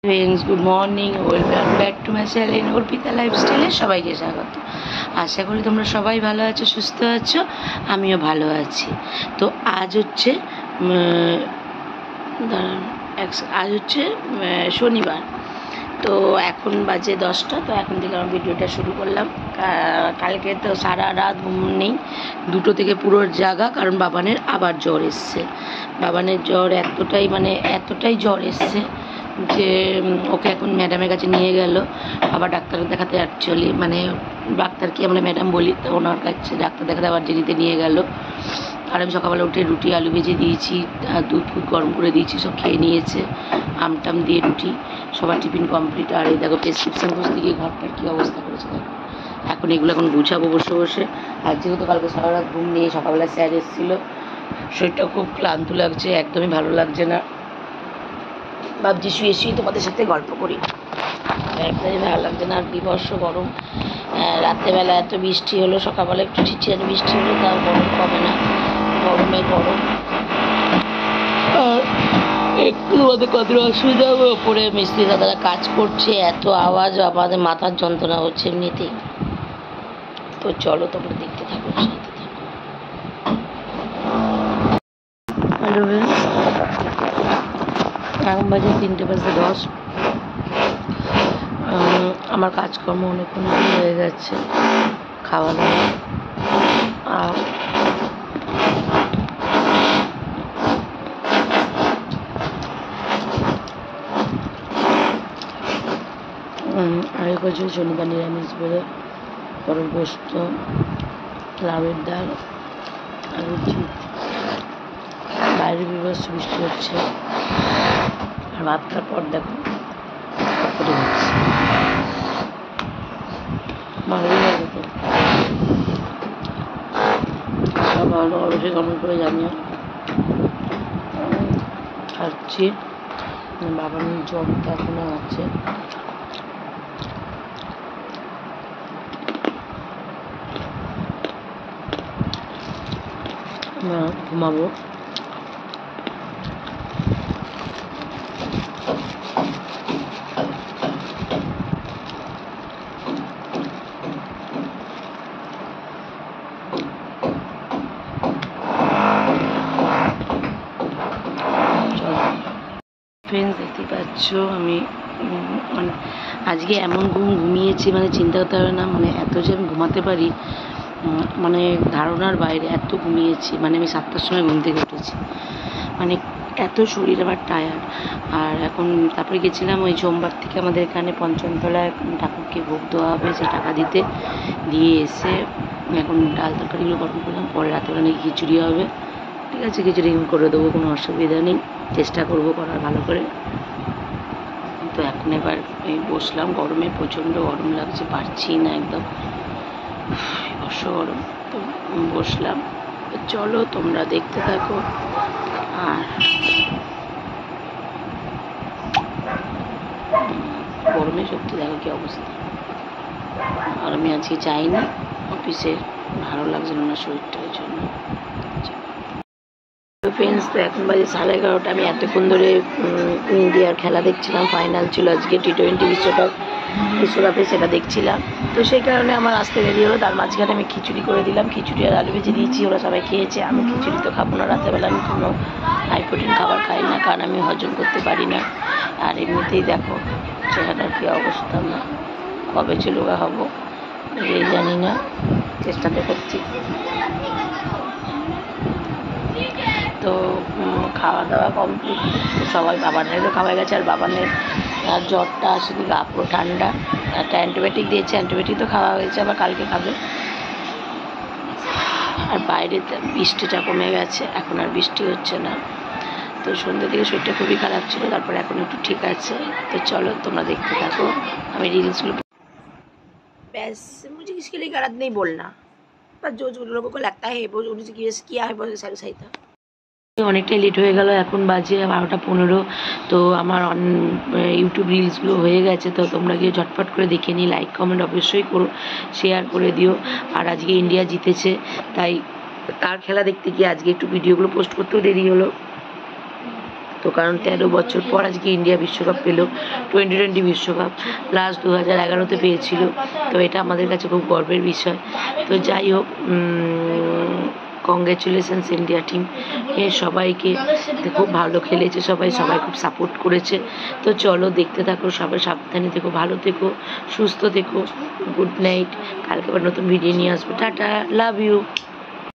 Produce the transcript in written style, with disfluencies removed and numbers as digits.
Friends, good morning, welcome back to my channel Arpita লাইফস্টাইলে সবাইকে স্বাগত। আশা করি তোমরা সবাই ভালো আছো, সুস্থ আছো, আমিও ভালো আছি। তো আজ হচ্ছে শনিবার। তো এখন বাজে 10টা। তো এখন থেকে আমার ভিডিওটা শুরু করলাম। কালকে তো সারা রাত ঘুম নেই, 2টো থেকে পুরো জাগা, কারণ বাবানের আবার জ্বর এসছে। বাবানের জ্বর এতটাই জ্বর এসছে যে ওকে এখন ম্যাডামের কাছে নিয়ে গেল। আবার ডাক্তার দেখাতে অ্যাকচুয়ালি ডাক্তারকে আমরা ম্যাডাম বলি, তো ওনার কাছে ডাক্তার দেখাতে আবার জেনিতে নিয়ে গেল। আর আমি সকালবেলা উঠে রুটি আলু ভেজে দিয়েছি, আর দুধ গরম করে দিয়েছি, সব খেয়ে নিয়েছে। আমটাম দিয়ে রুটি, সবার টিফিন কমপ্লিট। আর এই দেখো প্রেসক্রিপশন বুঝতে গিয়ে ঘরটার কী অবস্থা করেছে দেখো। এগুলো গুছাবো বসে বসে। আর যেহেতু কালকে সারা রাত ঘুম নিয়ে সকালবেলা স্যার এসেছিলো, শরীরটা খুব ক্লান্ত লাগছে, একদমই ভালো লাগছে না। ভাবছি শুয়ে তোমাদের সাথে গল্প করি, একদমই ভালো লাগছে না। আর বিভৎস গরম, রাত্রেবেলা এত বৃষ্টি হলো, সকালবেলা একটু ছিটছিটে বৃষ্টি হলো, তাও গরম কমে না, গরমে গরম। একটু আমাদের কত অসুবিধা হবে, ওপরে মিস্ত্রি দাদারা কাজ করছে, এত আওয়াজ, আমাদের মাথার যন্ত্রণা হচ্ছে এমনিতেই। তো চলো তোমরা দেখতে থাকো, সাথে থাকো। হ্যালো, এখন বাজে 3:10। আমার কাজকর্ম অনেকক্ষণ হয়ে গেছে, খাওয়া দাওয়া। আগে করছি শনিবার নিরামিষ বলে গরম পোস্ত, লাউয়ের ডাল আর রুটি। বাইরে বিভৎস বৃষ্টি হচ্ছে, আর ভাতটার পর দেখো করে হচ্ছে, ভালোই লাগে। তো ভালো অবশ্যই কমেন্ট করে জানিও। খাচ্ছি, বাবার জ্বরটা এখনো আছে। ঘুমাবো। ফ্রেন্ডস, দেখতে পাচ্ছ আমি আজকে এমন ঘুমিয়েছি, চিন্তা করতে হবে না, এত যে আমি ঘুমাতে পারি, ধারণার বাইরে এত ঘুমিয়েছি। আমি 7টার সময় ঘুম থেকে উঠেছি, এত শরীর আমার টায়ার্ড। আর এখন তারপরে গেছিলাম ওই সোমবার থেকে আমাদের এখানে পঞ্চমতলায় ঠাকুরকে ভোগ দেওয়া হবে, সে টাকা দিয়ে এসে এখন ডাল তরকারিগুলো গরম করলাম। পরে রাতেবেলা নাকি খিচুড়ি হবে, ঠিক আছে, খিচুড়ি করে দেবো, কোনো অসুবিধা নেই, চেষ্টা করবো করার ভালো করে। তো এখন এবার বসলাম, গরমে প্রচণ্ড গরম লাগছে, পারছি না, একদম অবশ্য গরম। তো বসলাম, চলো তোমরা দেখতে থাকো। আর গরমে সত্যি দেখো কি অবস্থা। আর আমি আজকে যাইনি অফিসে, ভালো লাগছিল না শরীরটার জন্য। ফ্রেন্ডস, তো এখন বাজে 11:30। আমি এতক্ষণ ধরে ইন্ডিয়ার খেলা দেখছিলাম, ফাইনাল ছিল আজকে T20 বিশ্বকাপে, সেটা দেখছিলাম। তো সেই কারণে আমার আসতে দেরি হলো। তার মাঝখানে আমি খিচুড়ি করে দিলাম, খিচুড়ি আর আলু ভেজে দিয়েছি, ওরা সবাই খেয়েছে। আমি খিচুড়ি তো খাবো না, রাতেরবেলা আমি কোনো হাই প্রোটিন খাবার খাই না, কারণ আমি হজম করতে পারি না। আর এমনিতেই দেখো চেহারার কী অবস্থা, না কবে চলুগা হবো এই জানি না, চেষ্টা তো করছি। তো খাওয়া দাওয়া কমপ্লিট, সবাই বাবানেরও খাওয়া গেছে। আর বাবানের জ্বরটা আসেনি, গা পুরো ঠান্ডা। একটা অ্যান্টিবায়োটিক দিয়েছে, অ্যান্টিবায়োটিক তো খাওয়া হয়েছে, আবার কালকে খাবে। আর বাইরে বৃষ্টিটা কমে গেছে, এখন আর বৃষ্টি হচ্ছে না। তো সন্ধ্যে থেকে শরীরটা খুবই খারাপ ছিল, তারপরে এখন একটু ঠিক আছে। তো চলো তোমরা দেখতে থাকো, আমি রিলসগুলো। ব্যাস, मुझे किसके लिए गलत नहीं बोलना, पर जो लोगों को लगता है वो उनसे किया है बहुत सही था। অনেকটাই লেট হয়ে গেল, এখন বাজে 12:15। তো আমার ইউটিউব রিলসগুলো হয়ে গেছে, তো তোমরা গিয়ে ঝটপট করে দেখে নিই, লাইক কমেন্ট অবশ্যই করো, শেয়ার করে দিও। আর আজকে ইন্ডিয়া জিতেছে, তাই তার খেলা দেখতে গিয়ে আজকে একটু ভিডিওগুলো পোস্ট করতেও দেরি হলো। তো কারণ 13 বছর পর আজকে ইন্ডিয়া বিশ্বকাপ পেল, 2020 বিশ্বকাপ, লাস্ট 2011-তে পেয়েছিল। তো এটা আমাদের কাছে খুব গর্বের বিষয়। তো যাই হোক, কংগ্রেচুলেশনস ইন্ডিয়া টিম সবাইকে, খুব ভালো খেলেছে সবাই, সবাই খুব সাপোর্ট করেছে। তো চলো দেখতে থাকো, সবাই সাবধানে থেকো, ভালো থেকো, সুস্থ থেকো। গুড নাইট, কালকে আবার নতুন ভিডিও নিয়ে আসবো। Tata, love you.